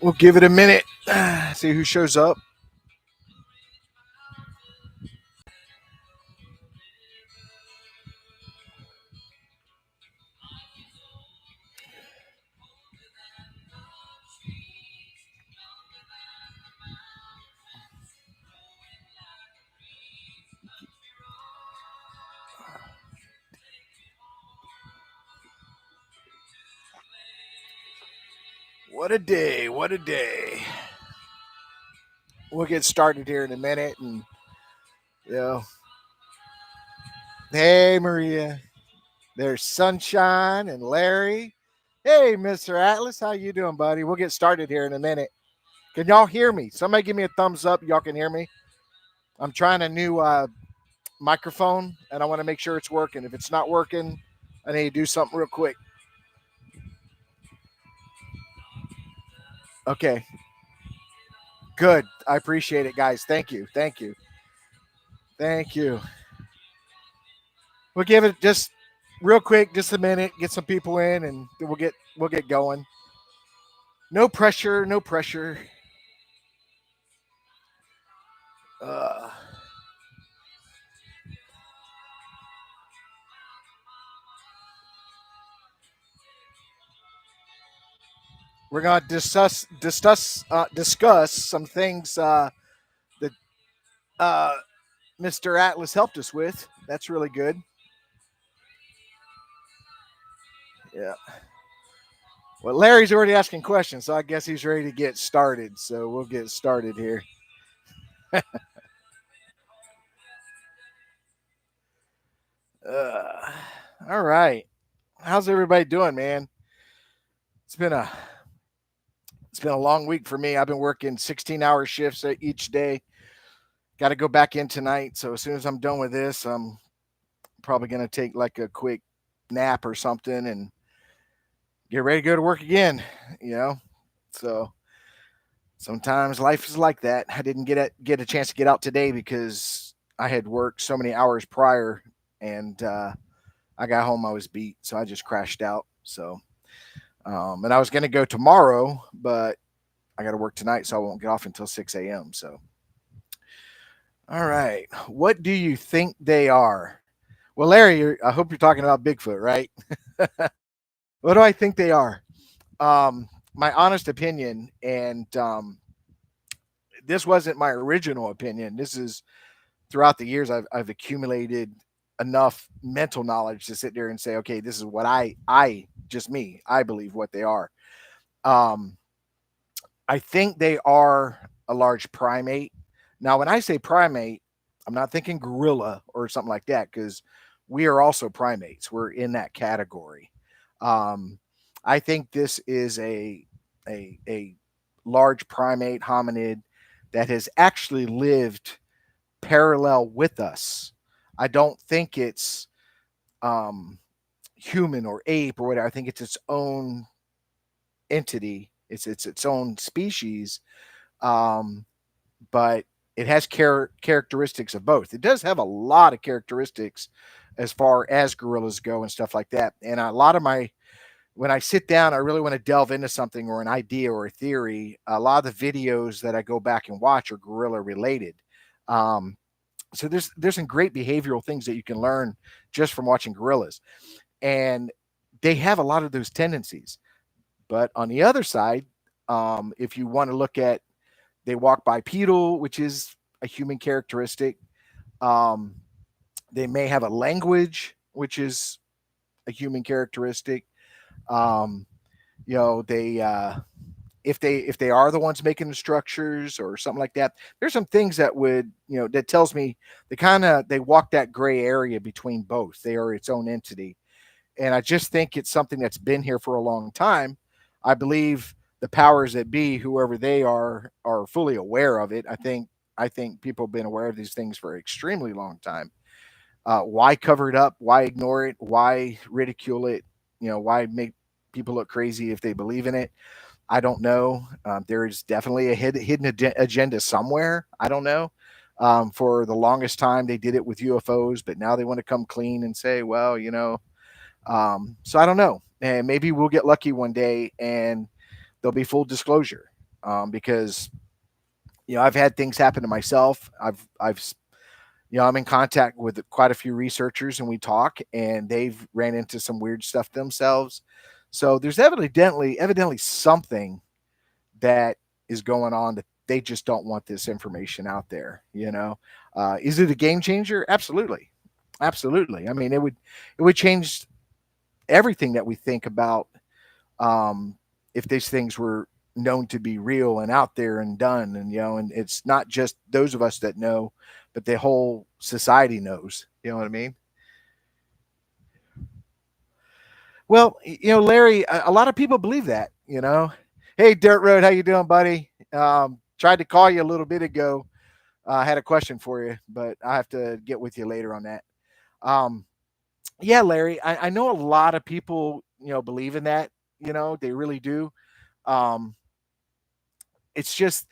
We'll give it a minute, see who shows up. What a day. What a day. We'll get started here in a minute. And, you know, hey, Maria. There's Sunshine and Larry. Hey, Mr. Atlas. How you doing, buddy? We'll get started here in a minute. Can y'all hear me? Somebody give me a thumbs up. Y'all can hear me. I'm trying a new microphone, and I want to make sure it's working. If it's not working, I need to do something real quick. Okay. Good. I appreciate it, guys. Thank you. Thank you. Thank you. We'll give it just real quick, just a minute, get some people in, and then we'll get going. No pressure. No pressure. Uh, we're gonna discuss some things that uh, Mr. Atlas helped us with. That's really good. Yeah. Well, Larry's already asking questions, so I guess he's ready to get started. So we'll get started here. Uh, all right. How's everybody doing, man? It's been a it's been a long week for me. I've been working 16-hour shifts each day. Got to go back in tonight. So as soon as I'm done with this, I'm probably going to take like a quick nap or something and get ready to go to work again. You know, so sometimes life is like that. I didn't get a chance to get out today because I had worked so many hours prior, and I got home. I was beat, so I just crashed out. So, and I was going to go tomorrow, but I got to work tonight, so I won't get off until 6 a.m. So, all right, what do you think they are? Well, Larry, I hope you're talking about Bigfoot, right? What do I think they are? My honest opinion, and this wasn't my original opinion. This is throughout the years I've accumulated enough mental knowledge to sit there and say, okay, this is what I just me, I believe what they are. Um, I think they are a large primate. Now, when I say primate, I'm not thinking gorilla or something like that because we are also primates. We're in that category. Um, I think this is a large primate hominid that has actually lived parallel with us. I don't think it's um, human or ape or whatever. I think it's its own entity. It's its own species, um, but it has characteristics of both. It does have a lot of characteristics as far as gorillas go and stuff like that. And a lot of my when I sit down, I really want to delve into something or an idea or a theory. A lot of the videos that I go back and watch are gorilla related. Um, so there's some great behavioral things that you can learn just from watching gorillas, and they have a lot of those tendencies. But on the other side, if you want to look at, they walk bipedal, which is a human characteristic. Um, they may have a language, which is a human characteristic. Um, they if they are the ones making the structures or something like that, there's some things that would that tells me they walk that gray area between both. They are its own entity, and I just think it's something that's been here for a long time. I believe the powers that be, whoever they are fully aware of it. I think people have been aware of these things for an extremely long time. Why cover it up? Why ignore it? Why ridicule it? Why make people look crazy if they believe in it? I don't know. There is definitely a hidden agenda somewhere. I don't know. For the longest time, they did it with UFOs, but now they want to come clean and say, well, so I don't know. And maybe we'll get lucky one day and there'll be full disclosure. because I've had things happen to myself. I'm in contact with quite a few researchers, and we talk, and they've ran into some weird stuff themselves. So there's evidently something that is going on that they just don't want this information out there. Is it a game changer? Absolutely, absolutely. I mean, it would change everything that we think about, if these things were known to be real and out there and done, and it's not just those of us that know, but the whole society knows. You know what I mean? Well, Larry, a lot of people believe that. Hey, Dirt Road, how you doing, buddy? Tried to call you a little bit ago. I had a question for you, but I have to get with you later on that. Um, yeah, Larry, I know a lot of people, believe in that. They really do. Um, it's just,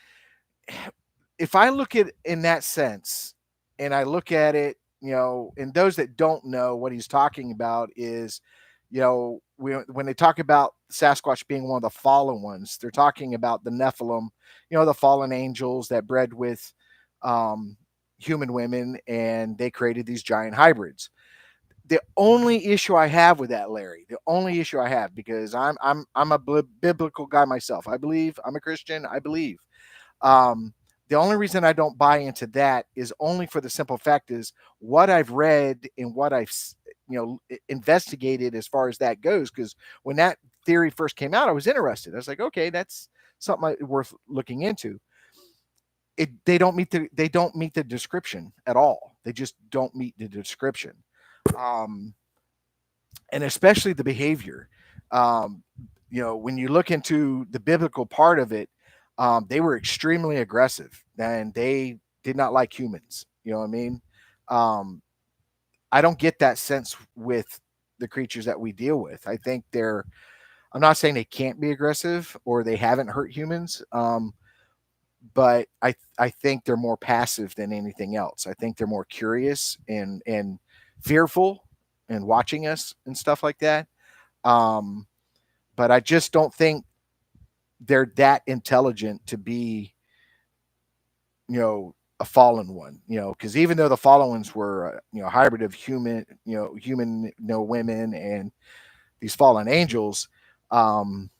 if I look at it in that sense, and I look at it, and those that don't know what he's talking about is, when they talk about Sasquatch being one of the fallen ones, they're talking about the Nephilim, the fallen angels that bred with um, human women, and they created these giant hybrids. The only issue I have with that, Larry, the only issue I have, because I'm a biblical guy myself. I believe, I'm a Christian. I believe. Um, the only reason I don't buy into that is only for the simple fact is what I've read and what I've investigated as far as that goes. Because when that theory first came out, I was interested. I was like, okay, that's something worth looking into. They don't meet the description at all. They just don't meet the description, um, and especially the behavior. Um, when you look into the biblical part of it, they were extremely aggressive and they did not like humans. You know what I mean? Um, I don't get that sense with the creatures that we deal with. I think I'm not saying they can't be aggressive or they haven't hurt humans, but I think they're more passive than anything else. I think they're more curious and fearful and watching us and stuff like that. Um, but I just don't think they're that intelligent to be, a fallen one, because even though the fallen ones were, a hybrid of human, women and these fallen angels, um,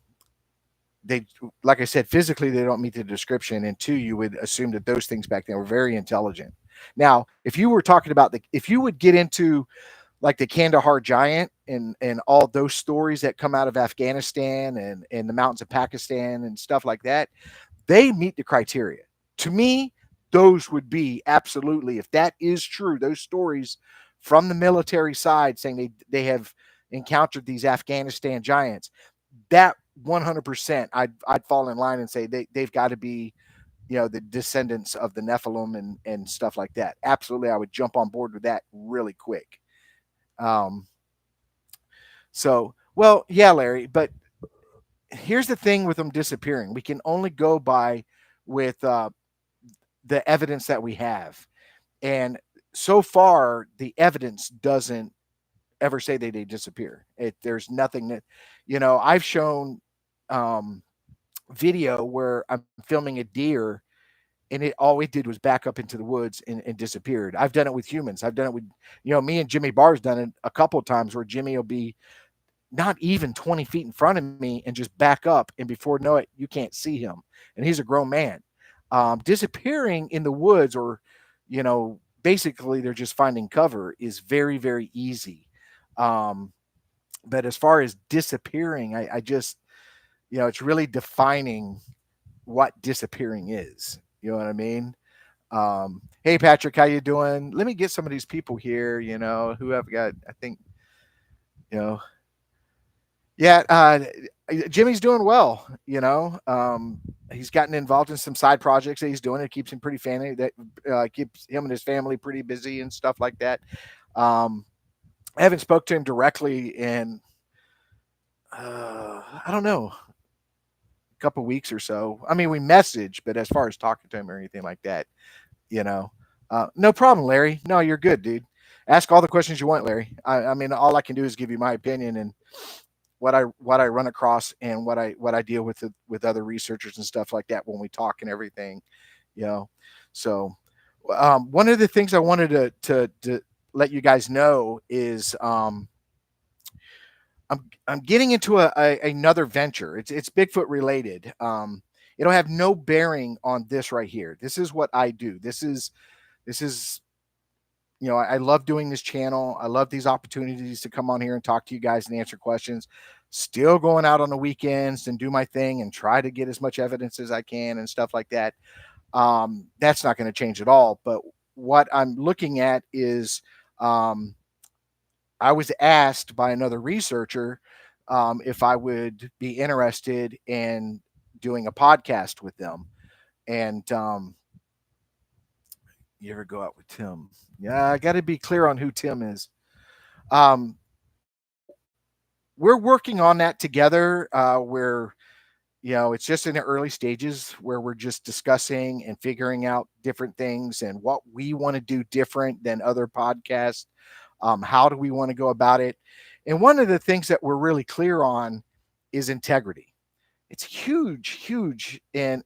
they, like I said, physically they don't meet the description, and two, you would assume that those things back then were very intelligent. Now, if you were talking about if you would get into like the Kandahar giant and all those stories that come out of Afghanistan and the mountains of Pakistan and stuff like that, they meet the criteria. To me, those would be absolutely, if that is true, those stories from the military side saying they have encountered these Afghanistan giants, that 100%, I'd fall in line and say they've got to be, the descendants of the Nephilim and stuff like that. Absolutely, I would jump on board with that really quick. Um, so, well, yeah, Larry, but here's the thing with them disappearing. We can only go by with the evidence that we have. And so far, the evidence doesn't ever say that they disappear. There's nothing that, I've shown um, video where I'm filming a deer and it all it did was back up into the woods and disappeared. I've done it with humans. I've done it with, me and Jimmy Barr's done it a couple of times where Jimmy will be not even 20 feet in front of me and just back up. And before know it, you can't see him. And he's a grown man. Disappearing in the woods or, basically they're just finding cover is very, very easy. Um, but as far as disappearing, I just, it's really defining what disappearing is. You know what I mean? Hey Patrick, how you doing? Let me get some of these people here. Who have got? I think, you know, yeah. Jimmy's doing well. He's gotten involved in some side projects that he's doing. It keeps him pretty fanny. That keeps him and his family pretty busy and stuff like that. Um, I haven't spoke to him directly in I don't know, a couple weeks or so. I mean, we message, but as far as talking to him or anything like that, you know, no problem, Larry. No, you're good, dude. Ask all the questions you want, Larry. I mean, all I can do is give you my opinion, and what I run across and what I deal with other researchers and stuff like that when we talk and everything, you know. So one of the things I wanted to let you guys know is I'm getting into another venture. It's Bigfoot related. It'll have no bearing on this right here. This is what I do. This is I love doing this channel. I love these opportunities to come on here and talk to you guys and answer questions. Still going out on the weekends and do my thing and try to get as much evidence as I can and stuff like that. That's not going to change at all. But what I'm looking at is I was asked by another researcher if I would be interested in doing a podcast with them. And you ever go out with Tim? Yeah, I got to be clear on who Tim is. So we're working on that together. Where it's just in the early stages where we're just discussing and figuring out different things and what we want to do different than other podcasts. How do we want to go about it? And one of the things that we're really clear on is integrity. It's huge, huge in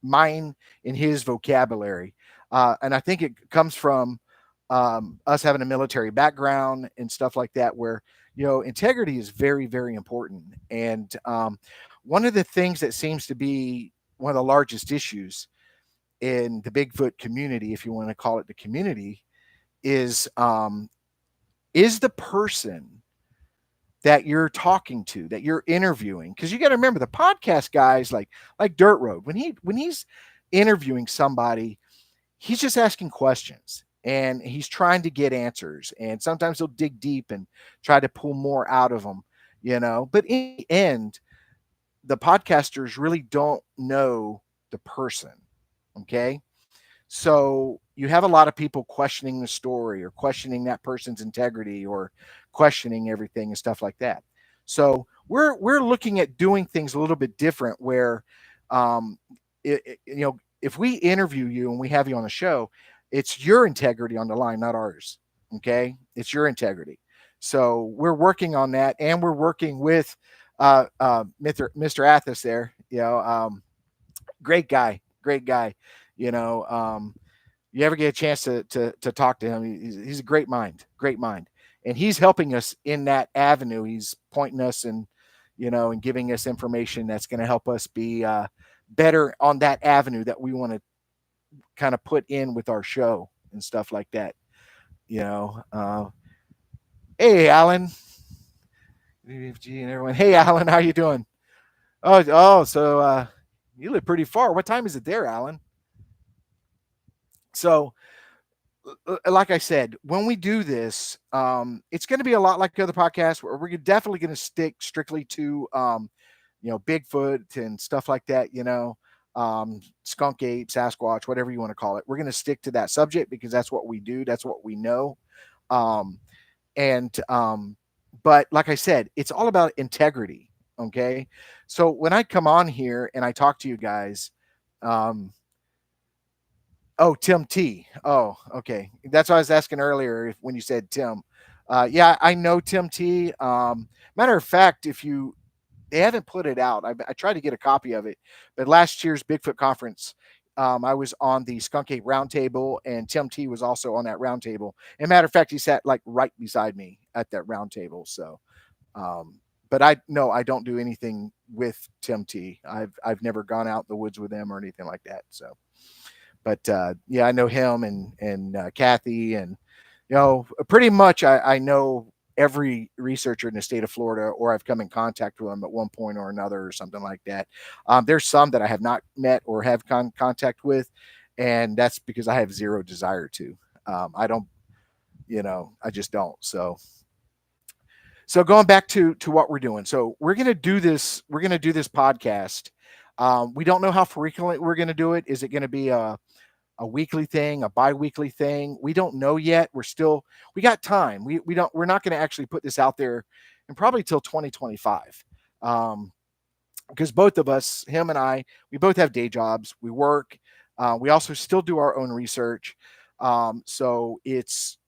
mine, in his vocabulary, and I think it comes from us having a military background and stuff like that, where integrity is very, very important. And one of the things that seems to be one of the largest issues in the Bigfoot community, if you want to call it the community, is the person that you're talking to, that you're interviewing. Because you got to remember, the podcast guys like Dirt Road, when he's interviewing somebody, he's just asking questions and he's trying to get answers. And sometimes he'll dig deep and try to pull more out of them, But in the end, the podcasters really don't know the person. Okay. So you have a lot of people questioning the story or questioning that person's integrity or questioning everything and stuff like that. So we're looking at doing things a little bit different where, um, if we interview you and we have you on the show, it's your integrity on the line, not ours. Okay. It's your integrity. So we're working on that, and we're working with Mr. Athos there, great guy, great guy. You know, you ever get a chance to talk to him, he's a great mind, and he's helping us in that avenue. He's pointing us and giving us information that's going to help us be better on that avenue that we want to kind of put in with our show and stuff like that. You know, hey Alan, and everyone. Hey Alan, how you doing? So you live pretty far. What time is it there, Alan? So, like I said, when we do this, it's going to be a lot like other podcasts where we're definitely going to stick strictly to, Bigfoot and stuff like that, skunk ape, Sasquatch, whatever you want to call it. We're going to stick to that subject because that's what we do. That's what we know. Um, but like I said, it's all about integrity. Okay. So when I come on here and I talk to you guys, um, oh, Tim T. Oh, okay. That's what I was asking earlier when you said Tim. Yeah, I know Tim T. Matter of fact, they haven't put it out. I tried to get a copy of it, but last year's Bigfoot conference, I was on the Skunk Ape roundtable, and Tim T was also on that roundtable. And matter of fact, he sat like right beside me at that roundtable. So, but I don't do anything with Tim T. I've never gone out in the woods with him or anything like that. So. But yeah, I know him and Kathy, and pretty much I know every researcher in the state of Florida, or I've come in contact with them at one point or another, or something like that. There's some that I have not met or have contact with, and that's because I have zero desire to. I don't, I just don't. So going back to what we're doing. So we're gonna do this. We're gonna do this podcast. We don't know how frequently we're going to do it. Is it going to be a weekly thing, a bi-weekly thing? We don't know yet. We got time. We're not going to actually put this out there and probably till 2025. Because both of us, him and I, we both have day jobs. We work. We also still do our own research. So it's,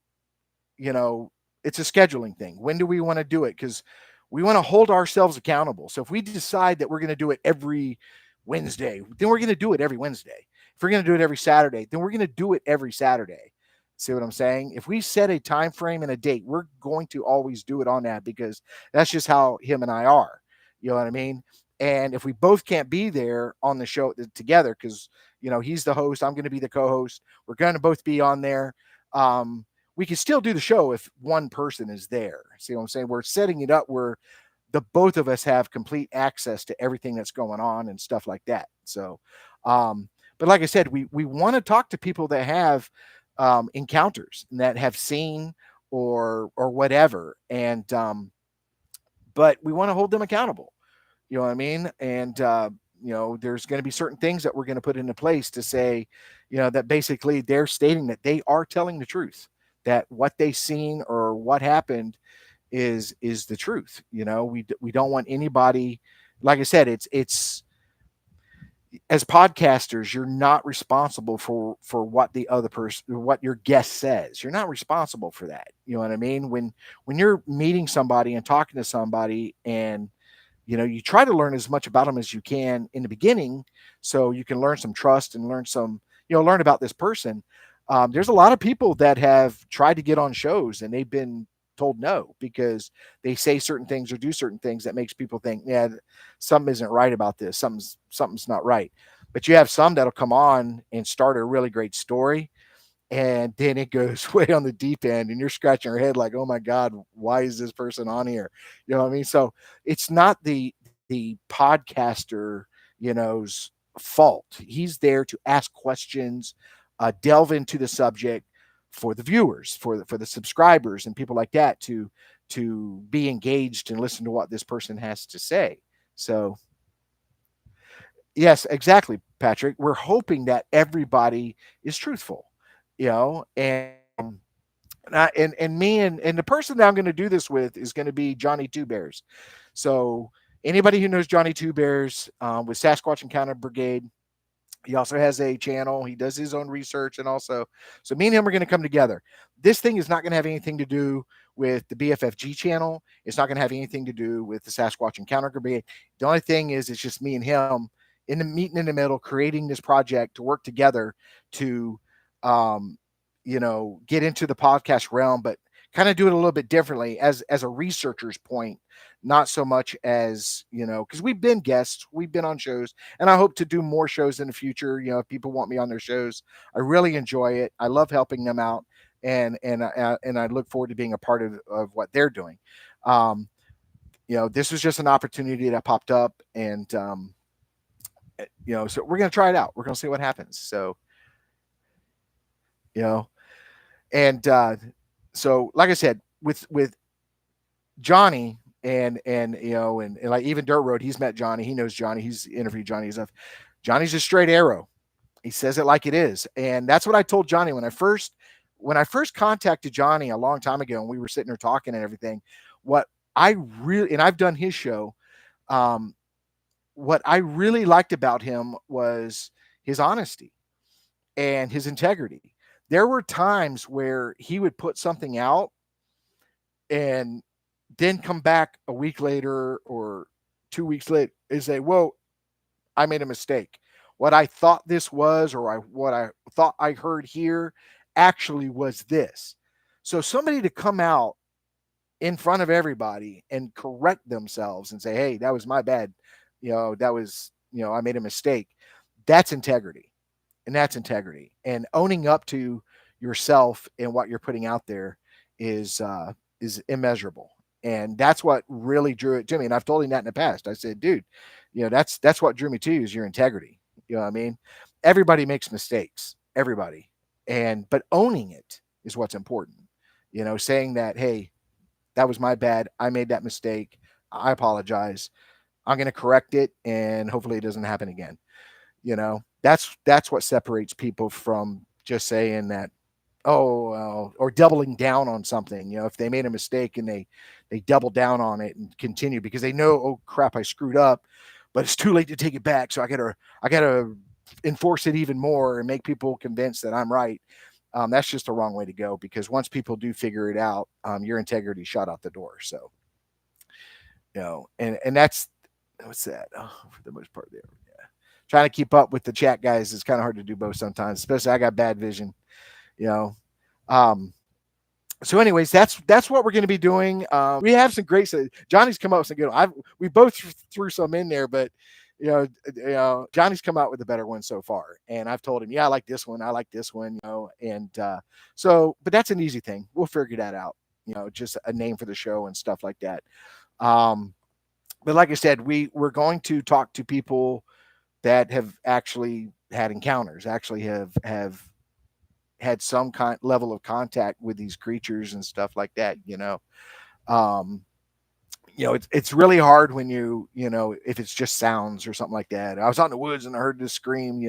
it's a scheduling thing. When do we want to do it? Because we want to hold ourselves accountable. So if we decide that we're going to do it every Wednesday, then we're going to do it every Wednesday. If we're going to do it every Saturday, then we're going to do it every Saturday. See what I'm saying? If we set a time frame and a date, we're going to always do it on that because that's just how him and I are. You know what I mean? And if we both can't be there on the show together, because he's the host, I'm going to be the co-host. We're going to both be on there. We can still do the show if one person is there. See what I'm saying? We're setting it up where the both of us have complete access to everything that's going on and stuff like that. So, but like I said, we want to talk to people that have encounters and that have seen or whatever, and but we want to hold them accountable. You know what I mean? And there's going to be certain things that we're going to put into place to say, that basically they're stating that they are telling the truth, that what they seen or what happened is the truth. We don't want anybody, like I said, it's as podcasters, you're not responsible for what the other person, what your guest says. You're not responsible for that. You know what I mean? When you're meeting somebody and talking to somebody, and you try to learn as much about them as you can in the beginning, so you can learn some trust and learn about this person. There's a lot of people that have tried to get on shows and they've been told no because they say certain things or do certain things that makes people think, yeah, something isn't right about this. Something's not right. But you have some that'll come on and start a really great story, and then it goes way on the deep end and you're scratching your head like, oh my God, why is this person on here? You know what I mean? So it's not the podcaster, fault. He's there to ask questions, delve into the subject for the viewers, for the subscribers and people like that to be engaged and listen to what this person has to say. So yes, exactly, Patrick. We're hoping that everybody is truthful, and me and the person that I'm going to do this with is going to be Johnny Two Bears. So anybody who knows Johnny Two Bears with Sasquatch Encounter Brigade, he also has a channel. He does his own research, and also, so me and him are going to come together. This thing is not going to have anything to do with the BFFG channel. It's not going to have anything to do with the Sasquatch Encounter Brigade. The only thing is, it's just me and him in the meeting in the middle, creating this project to work together to, get into the podcast realm, but kind of do it a little bit differently as a researcher's point, not so much as, because we've been guests, we've been on shows, and I hope to do more shows in the future. If people want me on their shows, I really enjoy it. I love helping them out, and I look forward to being a part of what they're doing. This was just an opportunity that popped up, and so we're gonna try it out. We're gonna see what happens. So, you know, and so like I said, with Johnny and like even Dirt Road, he's met Johnny, he knows Johnny, he's interviewed Johnny and stuff. Johnny's a straight arrow. He says it like it is, and that's what I told Johnny when I first contacted Johnny a long time ago, and we were sitting there talking and everything. What I really, and I've done his show, um, what I really liked about him was his honesty and his integrity. There were times where he would put something out and then come back a week later or 2 weeks later and say, "Whoa, I made a mistake. What I thought this was, or what I thought I heard here, actually was this." So somebody to come out in front of everybody and correct themselves and say, "Hey, that was my bad. That was, I made a mistake." That's integrity. And that's integrity. And owning up to yourself and what you're putting out there is immeasurable. And that's what really drew it to me. And I've told him that in the past. I said, dude, that's what drew me to you is your integrity. You know what I mean? Everybody makes mistakes. Everybody. But owning it is what's important. Saying that, hey, that was my bad. I made that mistake. I apologize. I'm going to correct it, and hopefully it doesn't happen again. That's what separates people from just saying that, oh, well, or doubling down on something. If they made a mistake and they double down on it and continue because they know, oh crap, I screwed up, but it's too late to take it back. So I gotta enforce it even more and make people convinced that I'm right. That's just the wrong way to go, because once people do figure it out, your integrity shot out the door. So, and that's what's that? Oh, for the most part, there. Yeah, trying to keep up with the chat guys is kind of hard to do both sometimes. Especially I got bad vision. You know. Um, so anyways, that's what we're going to be doing. We have some great. Johnny's come up with some good. We both threw some in there, but Johnny's come out with a better one so far, and I've told him, yeah, I like this one, I like this one, and but that's an easy thing. We'll figure that out. Just a name for the show and stuff like that. Um, but like I said, we're going to talk to people that have actually had encounters, actually have had some kind level of contact with these creatures and stuff like that. Um, it's really hard when if it's just sounds or something like that. I was out in the woods and I heard this scream,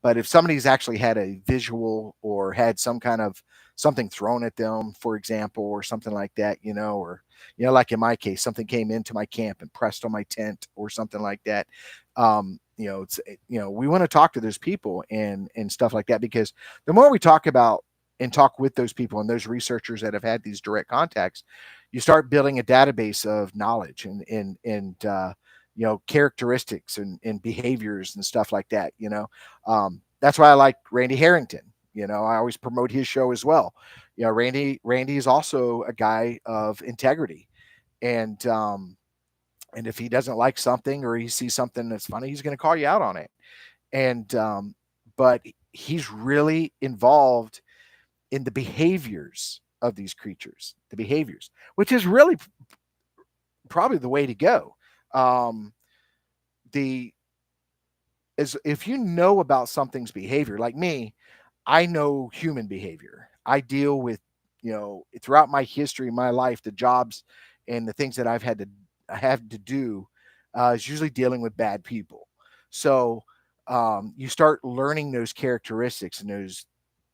but if somebody's actually had a visual or had some kind of something thrown at them, for example, or something like that, or like in my case, something came into my camp and pressed on my tent or something like that. We want to talk to those people and stuff like that, because the more we talk about and talk with those people and those researchers that have had these direct contacts, you start building a database of knowledge and characteristics and behaviors and stuff like that. That's why I like Randy Harrington. I always promote his show as well. Randy is also a guy of integrity, and if he doesn't like something or he sees something that's funny, he's going to call you out on it. But he's really involved in the behaviors of these creatures, which is really probably the way to go. The is If you know about something's behavior, like me, I know human behavior. I deal with, throughout my history, my life, the jobs and the things that I have to do is usually dealing with bad people. So you start learning those characteristics and those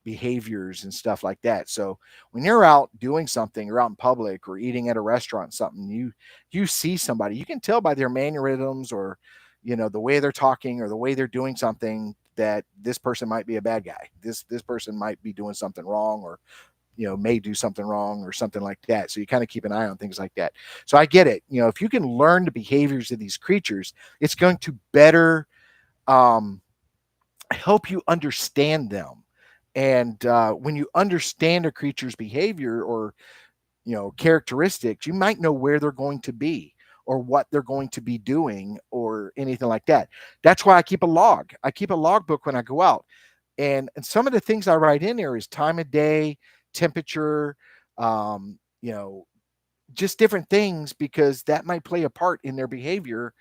behaviors and stuff like that. So when you're out doing something or out in public or eating at a restaurant, something, you see somebody, you can tell by their mannerisms or the way they're talking or the way they're doing something that this person might be a bad guy. This person might be doing something wrong, or may do something wrong or something like that. So you kind of keep an eye on things like that. So I get it. If you can learn the behaviors of these creatures, it's going to better help you understand them. And when you understand a creature's behavior or characteristics, you might know where they're going to be or what they're going to be doing or anything like that. That's why I keep a log. I keep a logbook when I go out. And some of the things I write in there is time of day, temperature, um, you know, just different things, because that might play a part in their behavior.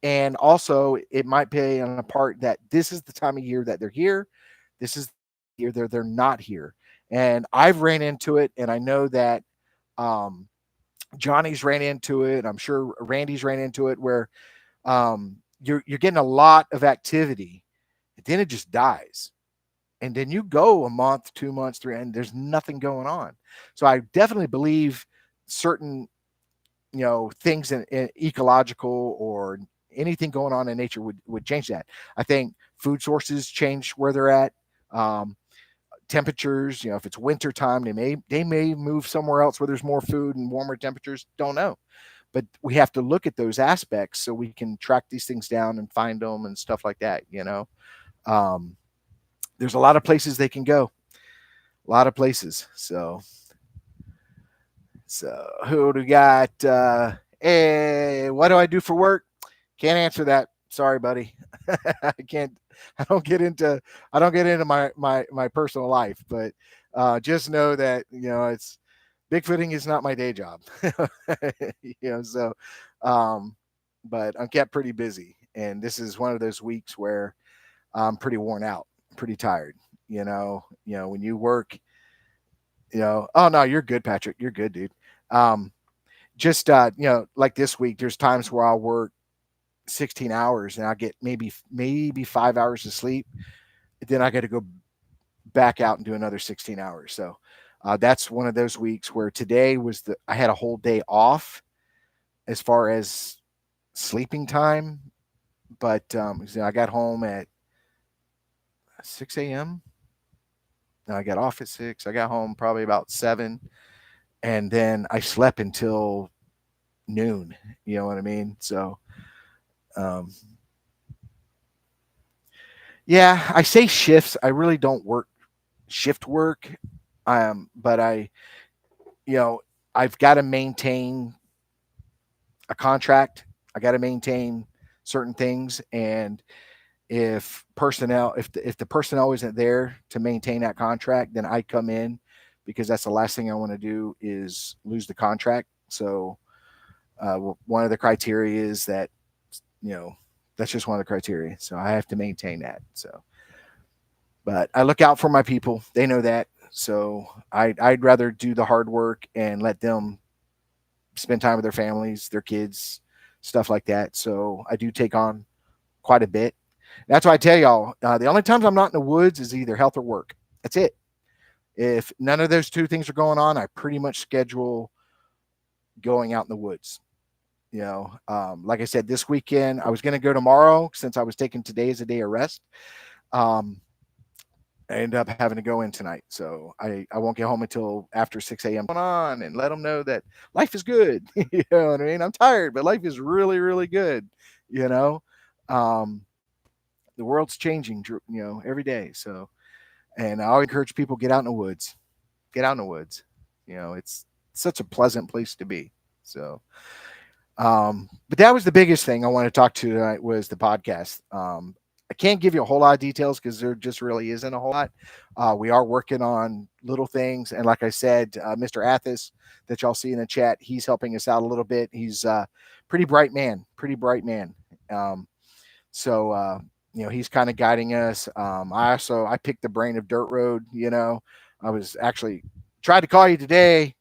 And also it might play on a part that this is the time of year that they're here. This is the year they're not here. And I've ran into it, and I know that um, Johnny's ran into it. I'm sure Randy's ran into it, where you're getting a lot of activity, and then it just dies. And then you go a month, 2 months, three, and there's nothing going on. So I definitely believe certain things in ecological or anything going on in nature would change that. I think food sources change where they're at. Um, Temperatures, if it's winter time, they may move somewhere else where there's more food and warmer temperatures. Don't know, but we have to look at those aspects so we can track these things down and find them and stuff like that. Um, there's a lot of places they can go, a lot of places. So who do we got? Hey, what do I do for work? Can't answer that. Sorry, buddy. I can't. I don't get into. I don't get into my personal life, but just know that it's Bigfooting is not my day job. So, um, but I'm kept pretty busy, and this is one of those weeks where I'm pretty worn out, pretty tired. When you work, Oh no, you're good, Patrick. You're good, dude. Um, just like this week, there's times where I'll work 16 hours and I get maybe 5 hours of sleep. Then I got to go back out and do another 16 hours. So that's one of those weeks where today I had a whole day off as far as sleeping time, but I got home at 6 a.m. I got off at 6. I got home probably about 7, and then I slept until noon. You know what I mean? So, um, yeah, I say shifts. I really don't work shift work, but you know, I've got to maintain a contract. I got to maintain certain things, and if the personnel isn't there to maintain that contract, then I come in because that's the last thing I want to do is lose the contract. So one of the criteria is that you know that's just one of the criteria. So I have to maintain that. So, but I look out for my people. They know that. So I'd rather do the hard work and let them spend time with their families, their kids, stuff like that. So I do take on quite a bit. That's why I tell y'all, the only times I'm not in the woods is either health or work. That's it. If none of those two things are going on, I pretty much schedule going out in the woods. Like I said, this weekend I was going to go tomorrow since I was taking today as a day of rest. Um, I end up having to go in tonight, so I won't get home until after 6 a.m. On and let them know that life is good. You know what I mean? I'm tired, but life is really, really good. You know, um, the world's changing, every day. So, and I always encourage people get out in the woods. Get out in the woods. It's such a pleasant place to be. So, but that was the biggest thing I wanted to talk to tonight was the podcast. I can't give you a whole lot of details because there just really isn't a whole lot. We are working on little things, and like I said, Mr. Athos that y'all see in the chat, he's helping us out a little bit. He's pretty bright man, pretty bright man. Um, so he's kind of guiding us. I picked the brain of Dirt Road. I was actually tried to call you today,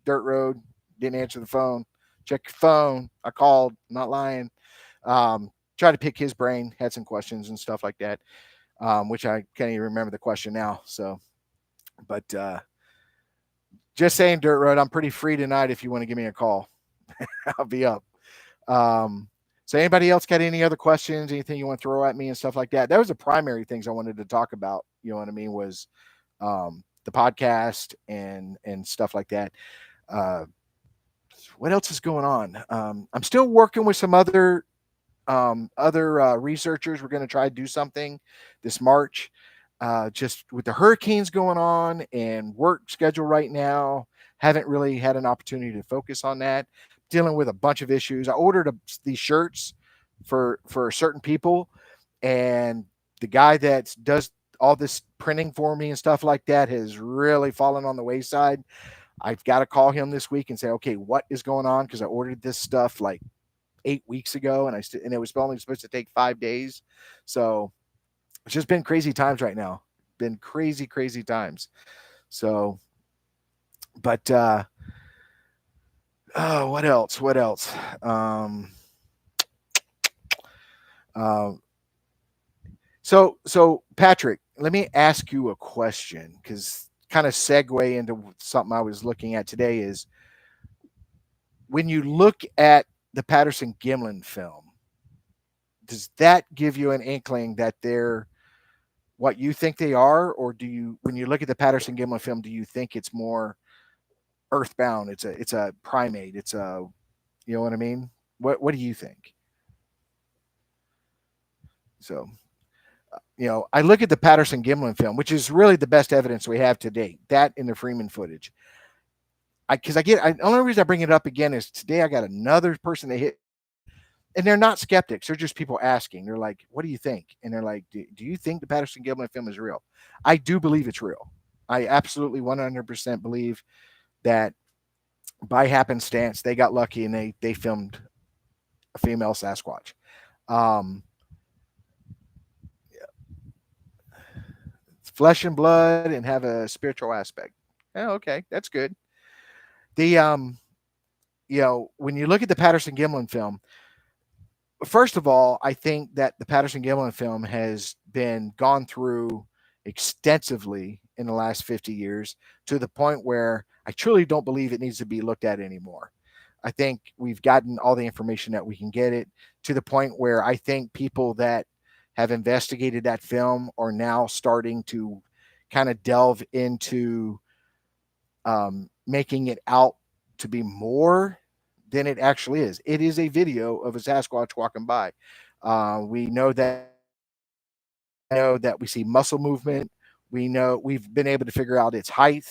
Dirt Road. Didn't answer the phone. Check your phone. I called. I'm not lying. Tried to pick his brain. Had some questions and stuff like that, which I can't even remember the question now. So, but just saying, Dirt Road. I'm pretty free tonight. If you want to give me a call, I'll be up. Um, so anybody else got any other questions, anything you want to throw at me and stuff like that? That was the primary things I wanted to talk about. You know what I mean? Was the podcast and stuff like that. Uh, what else is going on? I'm still working with some other researchers. We're going to try to do something this March. Just with the hurricanes going on and work schedule right now, haven't really had an opportunity to focus on that. Dealing with a bunch of issues. I ordered these shirts for certain people, and the guy that does all this printing for me and stuff like that has really fallen on the wayside. I've got to call him this week and say, okay, what is going on? Because I ordered this stuff like 8 weeks ago, and and it was only supposed to take 5 days. So it's just been crazy times right now. Been crazy, crazy times. So, but oh, what else? What else? Uh, so Patrick, let me ask you a question because kind of segue into something I was looking at today is when you look at the Patterson Gimlin film, does that give you an inkling that they're what you think they are, or do you, when you look at the Patterson Gimlin film, do you think it's more earthbound? It's a primate. It's a, you know what I mean? What do you think? So, I look at the Patterson Gimlin film, which is really the best evidence we have to date. That in the Freeman footage. The only reason I bring it up again is today I got another person that hit, and they're not skeptics. They're just people asking. They're like, "What do you think?" And they're like, "Do you think the Patterson Gimlin film is real?" I do believe it's real. I absolutely 100% believe that by happenstance they got lucky and they filmed a female Sasquatch. Um, it's flesh and blood and have a spiritual aspect. Oh, okay, that's good. The when you look at the Patterson Gimlin film, first of all, I think that the Patterson Gimlin film has been gone through extensively in the last 50 years to the point where I truly don't believe it needs to be looked at anymore. I think we've gotten all the information that we can get it to the point where I think people that have investigated that film are now starting to kind of delve into making it out to be more than it actually is. It is a video of a Sasquatch walking by. We know that we see muscle movement. We know we've been able to figure out its height,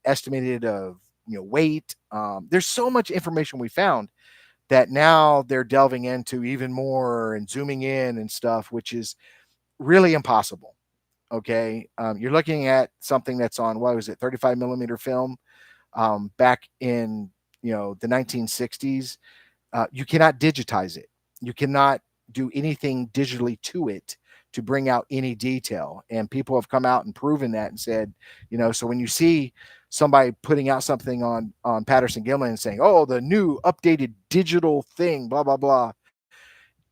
estimated of weight. There's so much information we found that now they're delving into even more and zooming in and stuff, which is really impossible. Okay, you're looking at something that's on, what was it, 35 millimeter film, back in the 1960s. You cannot digitize it. You cannot do anything digitally to it to bring out any detail. And people have come out and proven that and said, so when you see somebody putting out something on Patterson Gimlin and saying, "Oh, the new updated digital thing, blah blah blah,"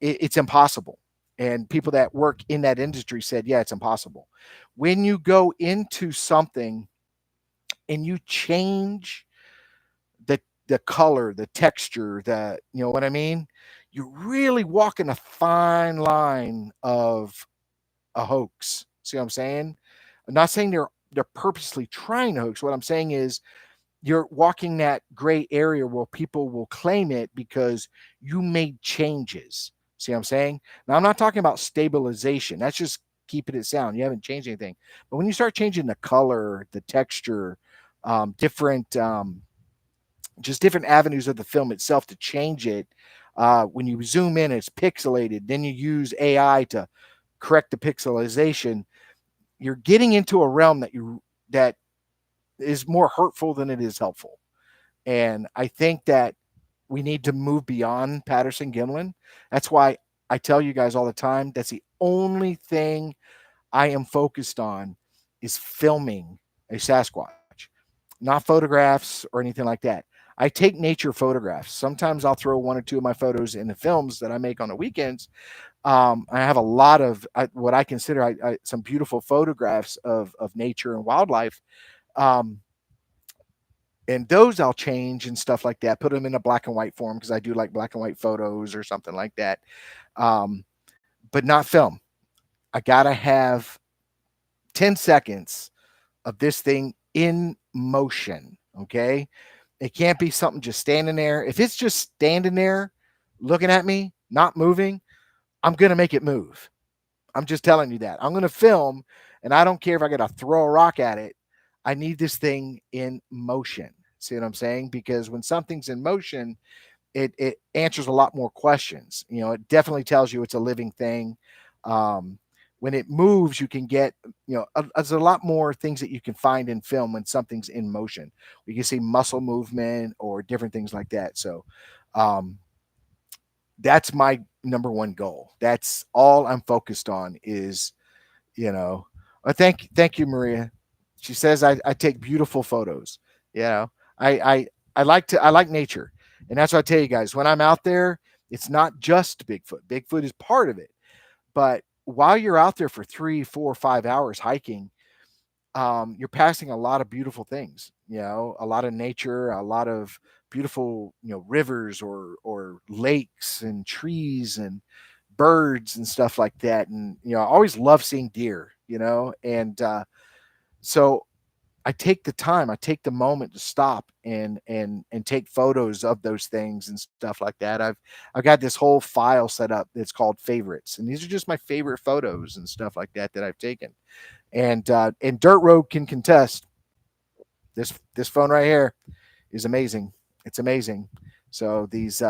it's impossible. And people that work in that industry said, "Yeah, it's impossible." When you go into something and you change the color, the texture, what I mean? You're really walking a fine line of a hoax. See what I'm saying? I'm not saying they're purposely trying to hoax. What I'm saying is you're walking that gray area where people will claim it because you made changes. See what I'm saying? Now, I'm not talking about stabilization. That's just keeping it sound. You haven't changed anything. But when you start changing the color, the texture, different just different avenues of the film itself to change it. When you zoom in, it's pixelated. Then you use AI to correct the pixelization. You're getting into a realm that is more hurtful than it is helpful. And I think that we need to move beyond Patterson Gimlin. That's why I tell you guys all the time, that's the only thing I am focused on is filming a Sasquatch, not photographs or anything like that. I take nature photographs. Sometimes I'll throw one or two of my photos in the films that I make on the weekends. I have a lot of what I consider some beautiful photographs of nature and wildlife. Um, and those I'll change and stuff like that, put them in a black and white form because I do like black and white photos or something like that. Um, but not film. I got to have 10 seconds of this thing in motion. Okay. It can't be something just standing there. If it's just standing there looking at me, not moving, I'm going to make it move. I'm just telling you that. I'm going to film, and I don't care if I got to throw a rock at it. I need this thing in motion. See what I'm saying? Because when something's in motion, it answers a lot more questions. It definitely tells you it's a living thing. Um, when it moves, you can get, there's a lot more things that you can find in film when something's in motion. We can see muscle movement or different things like that. So, um, that's my number one goal. That's all I'm focused on is, you know, thank you, Maria. She says I take beautiful photos. You know, I, I, I like nature. And that's what I tell you guys. When I'm out there, it's not just Bigfoot. Bigfoot is part of it. But while you're out there for 3, 4, 5 hours hiking, you're passing a lot of beautiful things, a lot of nature, a lot of beautiful, rivers or lakes and trees and birds and stuff like that. And, I always love seeing deer, and so I take the time, I take the moment to stop and take photos of those things and stuff like that. I've got this whole file set up that's called favorites, and these are just my favorite photos and stuff like that I've taken. And Dirt Road can contest. This phone right here is amazing. It's amazing. So these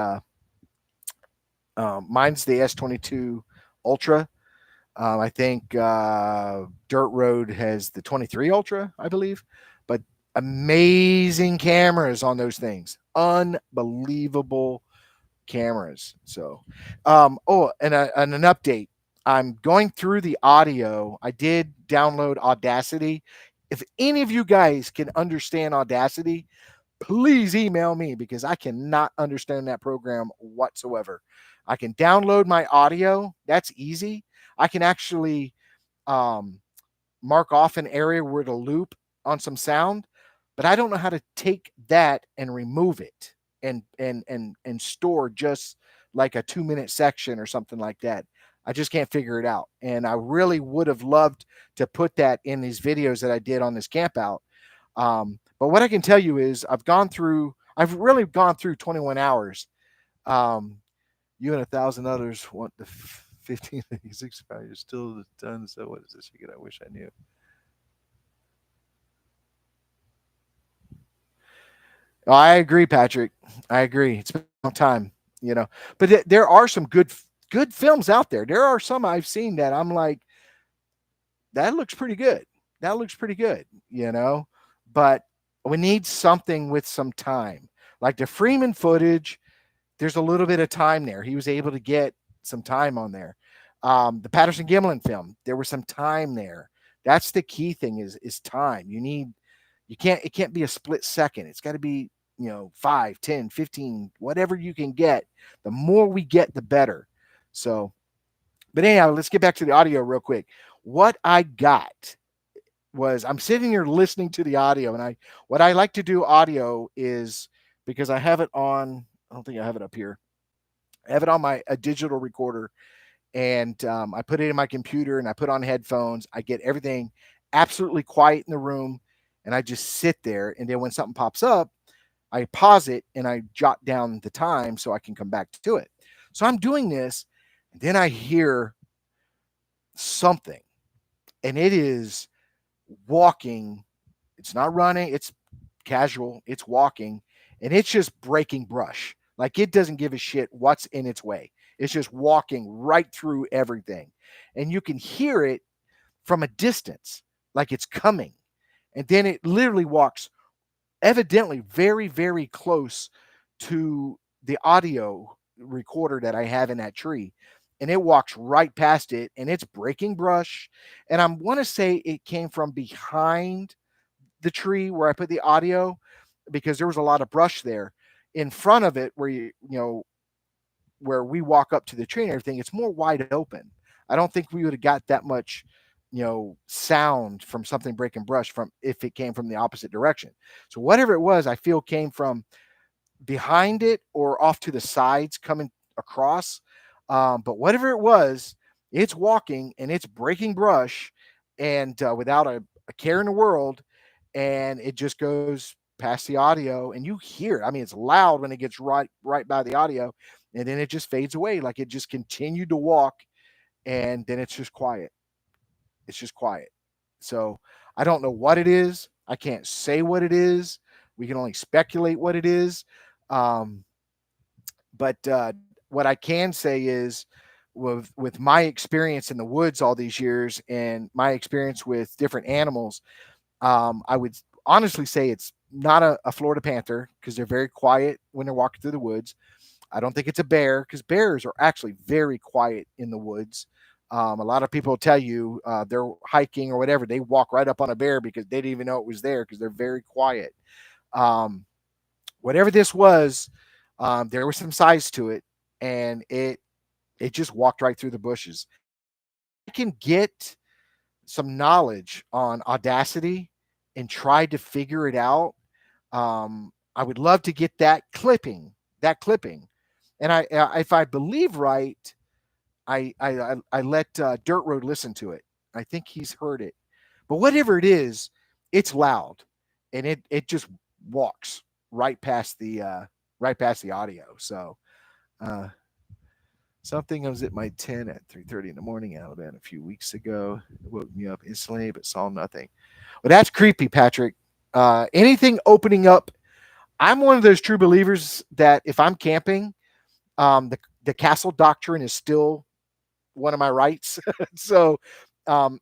mine's the S22 Ultra. I think Dirt Road has the 23 Ultra, I believe. But amazing cameras on those things. Unbelievable cameras. So, and an update. I'm going through the audio. I did download Audacity. If any of you guys can understand Audacity, please email me because I cannot understand that program whatsoever. I can download my audio. That's easy. I can actually um, mark off an area where to loop on some sound, but I don't know how to take that and remove it and store just like a 2-minute section or something like that. I just can't figure it out. And I really would have loved to put that in these videos that I did on this camp out. But what I can tell you is I've really gone through 21 hours. Um, you and 1,000 others want the 1586 value still done. So what is this again? I wish I knew. Oh, I agree, Patrick. I agree. It's been a long time, you know. But there are some good films out there. There are some I've seen that I'm like, that looks pretty good. That looks pretty good, you know. But we need something with some time, like the Freeman footage. There's a little bit of time there. He was able to get some time on there. The Patterson Gimlin film, there was some time there. That's the key thing is time. It can't be a split second. It's got to be, 5, 10, 15, whatever you can get. The more we get, the better. So, but anyhow, let's get back to the audio real quick. What I got was I'm sitting here listening to the audio, and what I like to do audio is because I have it on. I don't think I have it up here. I have it on a digital recorder, and I put it in my computer, and I put on headphones. I get everything absolutely quiet in the room, and I just sit there. And then when something pops up, I pause it and I jot down the time so I can come back to it. So I'm doing this, and then I hear something, and it is walking. It's not running, it's casual, it's walking, and it's just breaking brush. Like it doesn't give a shit what's in its way. It's just walking right through everything. And you can hear it from a distance, like it's coming. And then it literally walks evidently very, very close to the audio recorder that I have in that tree. And it walks right past it, and it's breaking brush. And I want to say it came from behind the tree where I put the audio because there was a lot of brush there. In front of it, where we walk up to the tree and everything, it's more wide open. I don't think we would have got that much, sound from something breaking brush from if it came from the opposite direction. So whatever it was, I feel came from behind it or off to the sides coming across. But whatever it was, it's walking and it's breaking brush and without a care in the world. And it just goes past the audio and you hear it. I mean, it's loud when it gets right by the audio, and then it just fades away. Like it just continued to walk, and then it's just quiet. It's just quiet. So I don't know what it is. I can't say what it is. We can only speculate what it is. Um, but what I can say is, with my experience in the woods all these years and my experience with different animals, I would honestly say it's not a Florida panther because they're very quiet when they're walking through the woods. I don't think it's a bear because bears are actually very quiet in the woods. A lot of people tell you they're hiking or whatever, they walk right up on a bear because they didn't even know it was there because they're very quiet. Um, Whatever this was, there was some size to it, and it just walked right through the bushes. If I can get some knowledge on Audacity and try to figure it out, I would love to get that clipping. And if I believe right, I let Dirt Road listen to it. I think he's heard it, but whatever it is, it's loud, and it just walks right past the audio. So uh, something I was at my tent at 3:30 in the morning in Alabama a few weeks ago. It woke me up instantly, but saw nothing. Well, that's creepy, Patrick. Anything opening up. I'm one of those true believers that if I'm camping, the castle doctrine is still one of my rights. So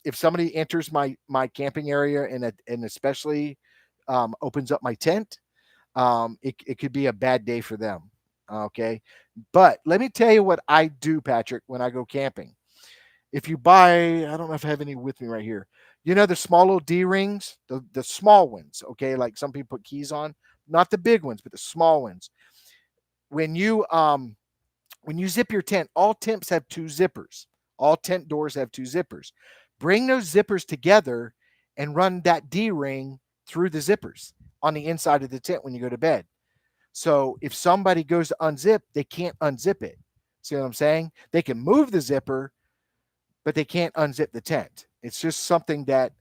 if somebody enters my camping area and especially opens up my tent, it could be a bad day for them. Okay. But let me tell you what I do, Patrick, when I go camping. If you buy, I don't know if I have any with me right here. You know, the small little D rings, the small ones. Okay. Like some people put keys on, not the big ones, but the small ones. When you, when you zip your tent, all tents have two zippers. All tent doors have two zippers. Bring those zippers together and run that D ring through the zippers on the inside of the tent when you go to bed. So if somebody goes to unzip, they can't unzip it. See what I'm saying? They can move the zipper, but they can't unzip the tent. It's just something that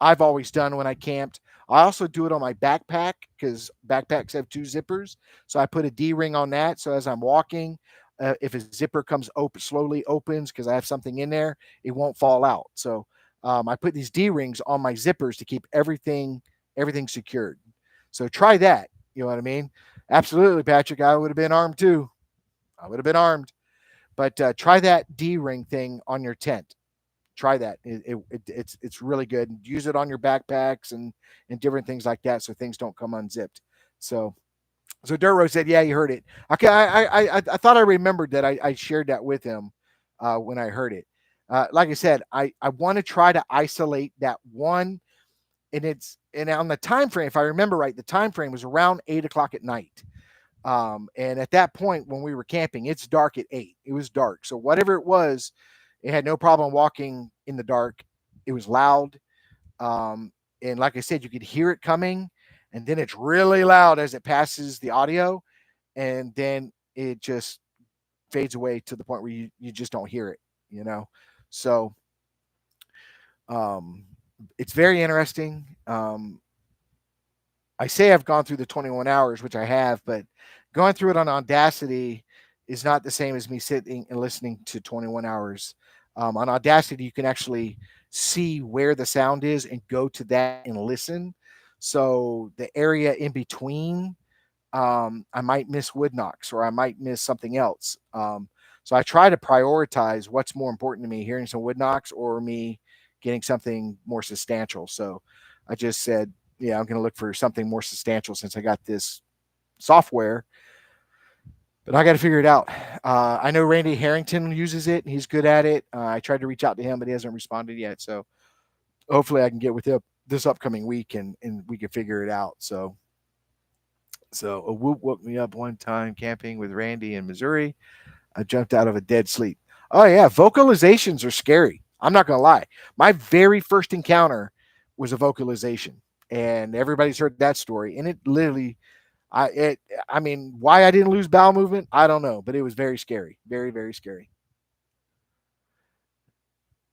I've always done when I camped. I also do it on my backpack because backpacks have two zippers. So I put a D ring on that. So as I'm walking, if a zipper comes open, slowly opens because I have something in there, it won't fall out. So I put these D rings on my zippers to keep everything secured. So try that. You know what I mean? Absolutely, Patrick. I would have been armed too. I would have been armed. But try that D ring thing on your tent. Try that. It's really good. Use it on your backpacks and different things like that, so things don't come unzipped. So Dirt Road said, "Yeah, you heard it." Okay, I thought I remembered that I shared that with him when I heard it. Like I said, I want to try to isolate that one, and on the time frame, if I remember right, the time frame was around 8 o'clock at night. And at that point, when we were camping, it's dark at 8. It was dark. So whatever it was, it had no problem walking in the dark. It was loud. And like I said, you could hear it coming, and then it's really loud as it passes the audio, and then it just fades away to the point where you just don't hear it, you know? So um, it's very interesting. I say I've gone through the 21 hours, which I have, but going through it on Audacity is not the same as me sitting and listening to 21 hours. On Audacity, you can actually see where the sound is and go to that and listen. So the area in between, I might miss wood knocks or I might miss something else. So I try to prioritize what's more important to me, hearing some wood knocks or me getting something more substantial. So I just said, yeah, I'm going to look for something more substantial since I got this software, but I got to figure it out. I know Randy Harrington uses it and he's good at it. I tried to reach out to him, but he hasn't responded yet. So hopefully I can get with him this upcoming week and we can figure it out. So a whoop woke me up one time camping with Randy in Missouri. I jumped out of a dead sleep. Oh yeah, vocalizations are scary. I'm not gonna lie. My very first encounter was a vocalization, and everybody's heard that story. And it literally, I mean, why I didn't lose bowel movement, I don't know, but it was very scary, very very scary.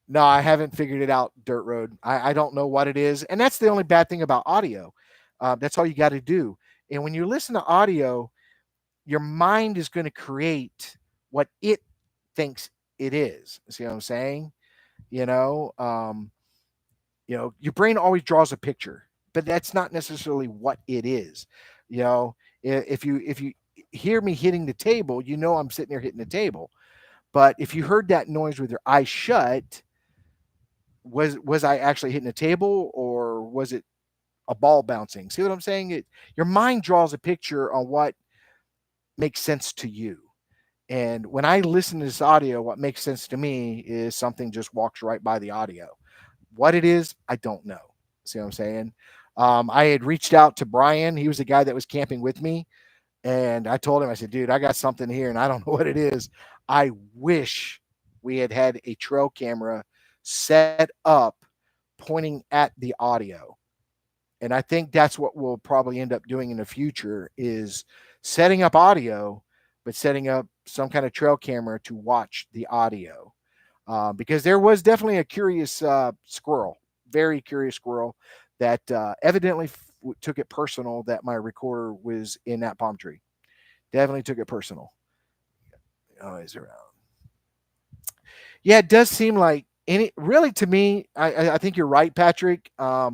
No, I haven't figured it out. Dirt Road. I don't know what it is, and that's the only bad thing about audio. That's all you got to do. And when you listen to audio, your mind is going to create what it thinks it is. See what I'm saying? You know, your brain always draws a picture, but that's not necessarily what it is. You know, if you hear me hitting the table, you know I'm sitting there hitting the table. But if you heard that noise with your eyes shut, was I actually hitting a table or was it a ball bouncing? See what I'm saying? Your mind draws a picture on what makes sense to you. And when I listen to this audio, what makes sense to me is something just walks right by the audio. What it is, I don't know. See what I'm saying? I had reached out to Brian. He was the guy that was camping with me. And I told him, I said, dude, I got something here and I don't know what it is. I wish we had a trail camera set up pointing at the audio. And I think that's what we'll probably end up doing in the future is setting up audio, but setting up some kind of trail camera to watch the audio. Because there was definitely a curious squirrel, very curious squirrel that evidently took it personal that my recorder was in that palm tree. Definitely took it personal. Oh, is around. Yeah, it does seem like any really to me. I think you're right, Patrick. I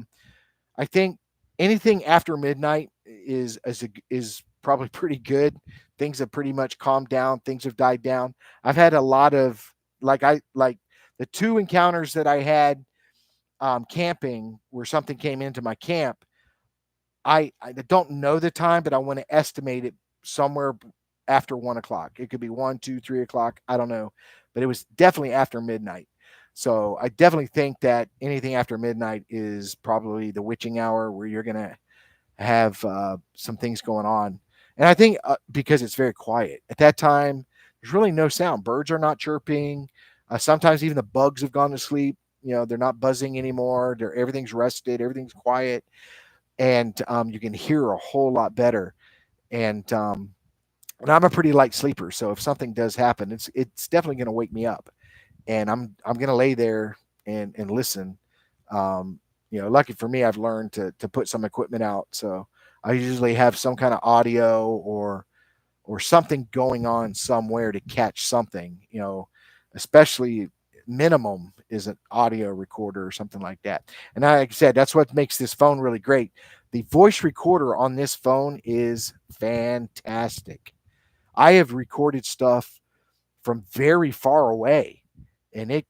think anything after midnight is probably pretty good. Things have pretty much calmed down. Things have died down. I've had a lot of like the two encounters that I had camping where something came into my camp. I don't know the time, but I want to estimate it somewhere after 1 o'clock. It could be 1, 2, 3 o'clock. I don't know, but it was definitely after midnight. So I definitely think that anything after midnight is probably the witching hour where you're gonna have some things going on. And I think because it's very quiet at that time, there's really no sound. Birds are not chirping. Sometimes even the bugs have gone to sleep. They're not buzzing anymore. Everything's rested. Everything's quiet, and you can hear a whole lot better. And I'm a pretty light sleeper, so if something does happen, it's definitely going to wake me up. and I'm gonna lay there and listen. Um, lucky for me, I've learned to put some equipment out, so I usually have some kind of audio or something going on somewhere to catch something. Especially minimum is an audio recorder or something like that. And like I said, that's what makes this phone really great. The voice recorder on this phone is fantastic. I have recorded stuff from very far away, and it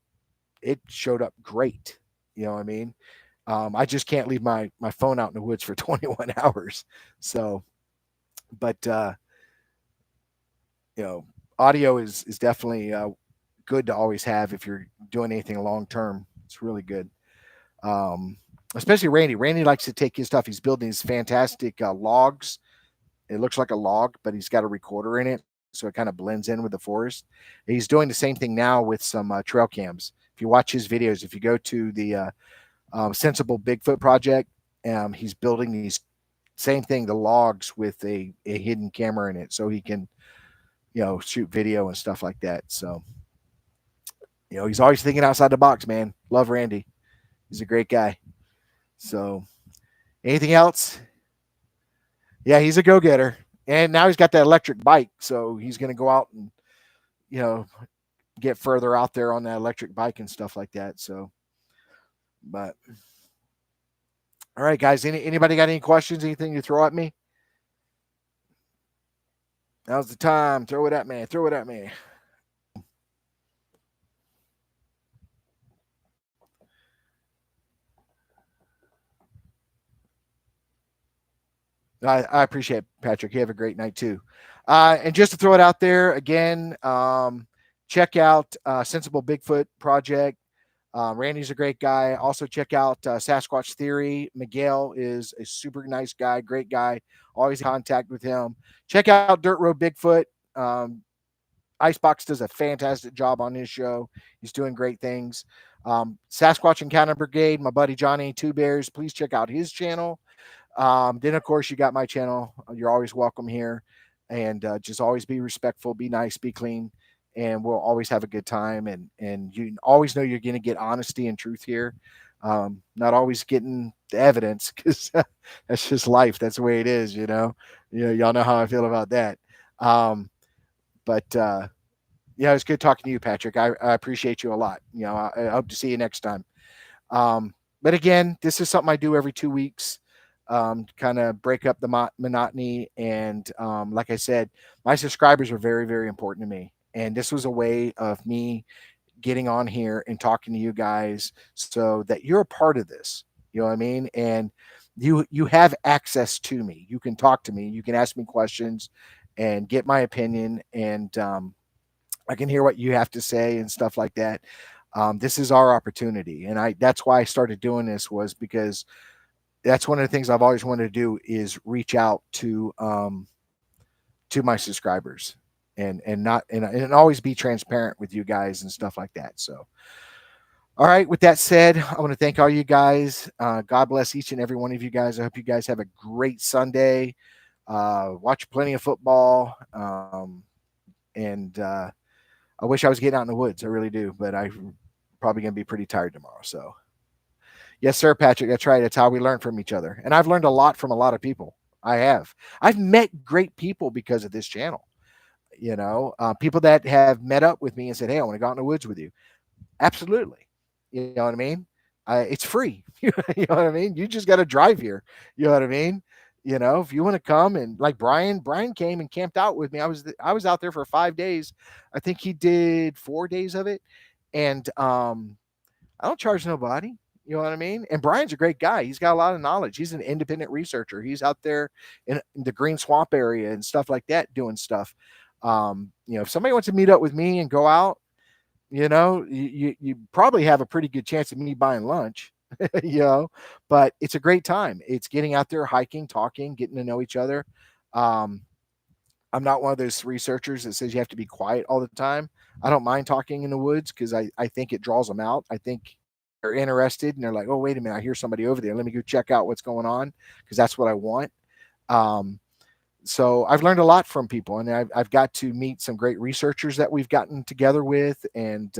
showed up great. You know what I mean? I just can't leave my phone out in the woods for 21 hours. So, but you know, audio is definitely good to always have if you're doing anything long term. It's really good. Um, Especially Randy. Randy likes to take his stuff. He's building these fantastic logs. It looks like a log, but he's got a recorder in it, so it kind of blends in with the forest. He's doing the same thing now with some trail cams. If you watch his videos, if you go to the Sensible Bigfoot project, he's building these same thing, the logs with a hidden camera in it, so he can shoot video and stuff like that. So he's always thinking outside the box, man. Love Randy. He's a great guy. So anything else? Yeah, he's a go getter. And now he's got that electric bike, so he's going to go out and you know get further out there on that electric bike and stuff like that. So, but all right, guys. Anybody got any questions? Anything you throw at me? Now's the time. Throw it at me. Throw it at me. I appreciate it, Patrick. You have a great night too. And just to throw it out there again, check out Sensible Bigfoot Project. Randy's a great guy. Also, check out Sasquatch Theory. Miguel is a super nice guy, great guy. Always in contact with him. Check out Dirt Road Bigfoot. Um, Icebox does a fantastic job on his show. He's doing great things. Sasquatch Encounter Brigade, my buddy Johnny Two Bears. Please check out his channel. Then, of course, you got my channel. You're always welcome here. And just always be respectful, be nice, be clean, and we'll always have a good time. And you always know you're going to get honesty and truth here. Not always getting the evidence because that's just life. That's the way it is, y'all know how I feel about that. But yeah, it's good talking to you, Patrick. I appreciate you a lot. I hope to see you next time. But again, this is something I do every 2 weeks, kind of break up the monotony. And like I said, my subscribers are very, very important to me. And this was a way of me getting on here and talking to you guys so that you're a part of this. You know what I mean? And you have access to me. You can talk to me. You can ask me questions and get my opinion. And I can hear what you have to say and stuff like that. This is our opportunity. And that's why I started doing this, was because that's one of the things I've always wanted to do, is reach out to my subscribers and always be transparent with you guys and stuff like that. So, all right. With that said, I want to thank all you guys. God bless each and every one of you guys. I hope you guys have a great Sunday. Watch plenty of football. And I wish I was getting out in the woods. I really do, but I'm probably going to be pretty tired tomorrow. So, yes, sir, Patrick. That's right. That's how we learn from each other. And I've learned a lot from a lot of people. I have. I've met great people because of this channel. People that have met up with me and said, "Hey, I want to go out in the woods with you." Absolutely. You know what I mean? It's free. You know what I mean? You just got to drive here. You know what I mean? If you want to come, and like Brian came and camped out with me. I was out there for 5 days. I think he did 4 days of it. And I don't charge nobody. You know what I mean? And Brian's a great guy. He's got a lot of knowledge. He's an independent researcher. He's out there in the Green Swamp area and stuff like that, doing stuff. If somebody wants to meet up with me and go out, you probably have a pretty good chance of me buying lunch, but it's a great time. It's getting out there, hiking, talking, getting to know each other. I'm not one of those researchers that says you have to be quiet all the time. I don't mind talking in the woods because I think it draws them out. I think they're interested and they're like, oh, wait a minute, I hear somebody over there. Let me go check out what's going on, because that's what I want. So I've learned a lot from people, and I've got to meet some great researchers that we've gotten together with, and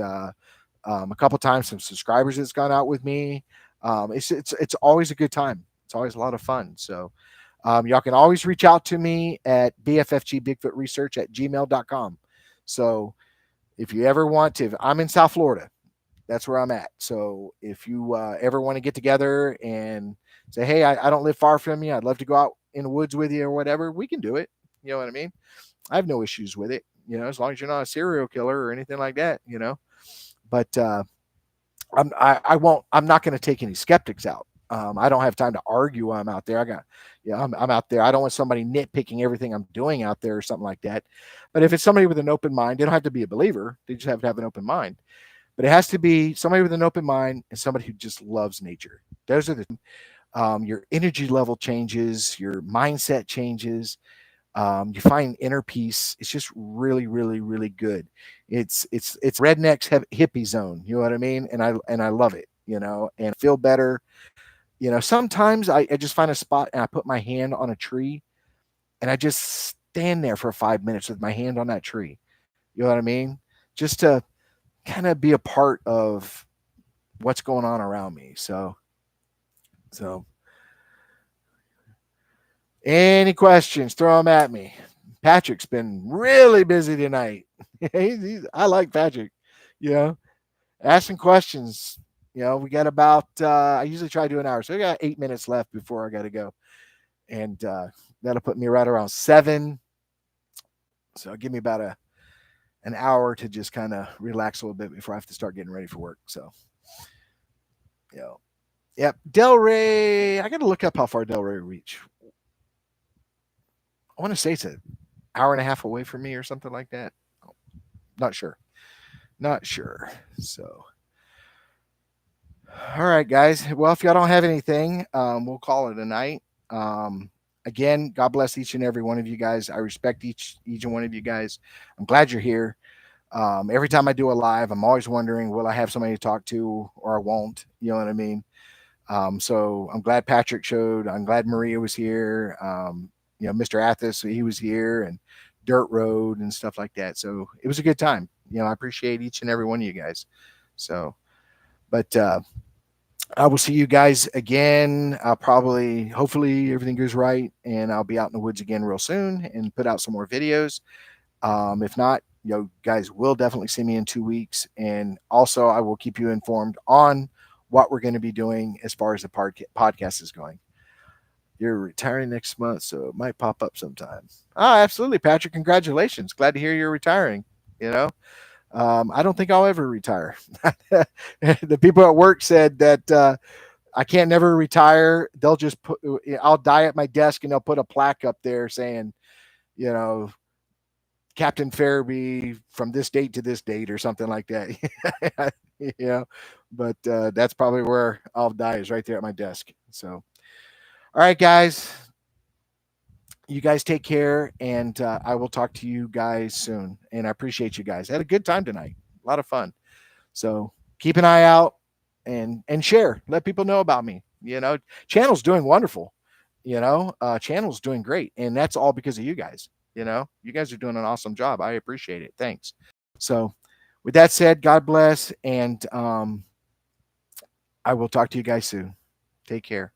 A couple times, some subscribers that's gone out with me. It's always a good time. It's always a lot of fun. So y'all can always reach out to me at BFFG Bigfoot Research at gmail.com. So if you ever want to, I'm in South Florida. That's where I'm at. So if you ever want to get together and say, hey, I don't live far from you, I'd love to go out in the woods with you or whatever, we can do it. You know what I mean? I have no issues with it, as long as you're not a serial killer or anything like that. But I'm not going to take any skeptics out. I don't have time to argue while I'm out there. I'm out there. I don't want somebody nitpicking everything I'm doing out there or something like that. But if it's somebody with an open mind, they don't have to be a believer. They just have to have an open mind. But it has to be somebody with an open mind and somebody who just loves nature. Those are your energy level changes, your mindset changes. You find inner peace. It's just really, really, really good. It's rednecks hippie zone. You know what I mean? And I love it. And feel better. Sometimes I just find a spot and I put my hand on a tree, and I just stand there for 5 minutes with my hand on that tree. You know what I mean? Just to kind of be a part of what's going on around me. So any questions, throw them at me. Patrick's been really busy tonight. I like Patrick, asking questions. We got about, I usually try to do an hour. So we got 8 minutes left before I got to go. And that'll put me right around 7. So give me about an hour to just kind of relax a little bit before I have to start getting ready for work. So, yep. Delray, I got to look up how far Delray reach. I want to say it's an hour and a half away from me or something like that. Not sure. So, all right, guys. Well, if y'all don't have anything, we'll call it a night. Again, God bless each and every one of you guys. I respect each and one of you guys. I'm glad you're here. Every time I do a live, I'm always wondering, will I have somebody to talk to or I won't? You know what I mean? So I'm glad Patrick showed. I'm glad Maria was here. Mr. Athos, he was here, and Dirt Road and stuff like that. So it was a good time. I appreciate each and every one of you guys. So, but I will see you guys again. Hopefully everything goes right, and I'll be out in the woods again real soon and put out some more videos. If not, guys will definitely see me in 2 weeks. And also I will keep you informed on what we're going to be doing as far as the podcast is going. You're retiring next month, so it might pop up sometime. Absolutely, Patrick. Congratulations. Glad to hear you're retiring. I don't think I'll ever retire. The people at work said that I can't never retire. They'll just I'll die at my desk and they'll put a plaque up there saying, Captain Farabee from this date to this date or something like that. But that's probably where I'll die, is right there at my desk. So, all right, guys, you guys take care, and I will talk to you guys soon. And I appreciate you guys. I had a good time tonight. A lot of fun. So keep an eye out and share. Let people know about me. Channel's doing wonderful. Channel's doing great. And that's all because of you guys. You guys are doing an awesome job. I appreciate it. Thanks. So with that said, God bless. And I will talk to you guys soon. Take care.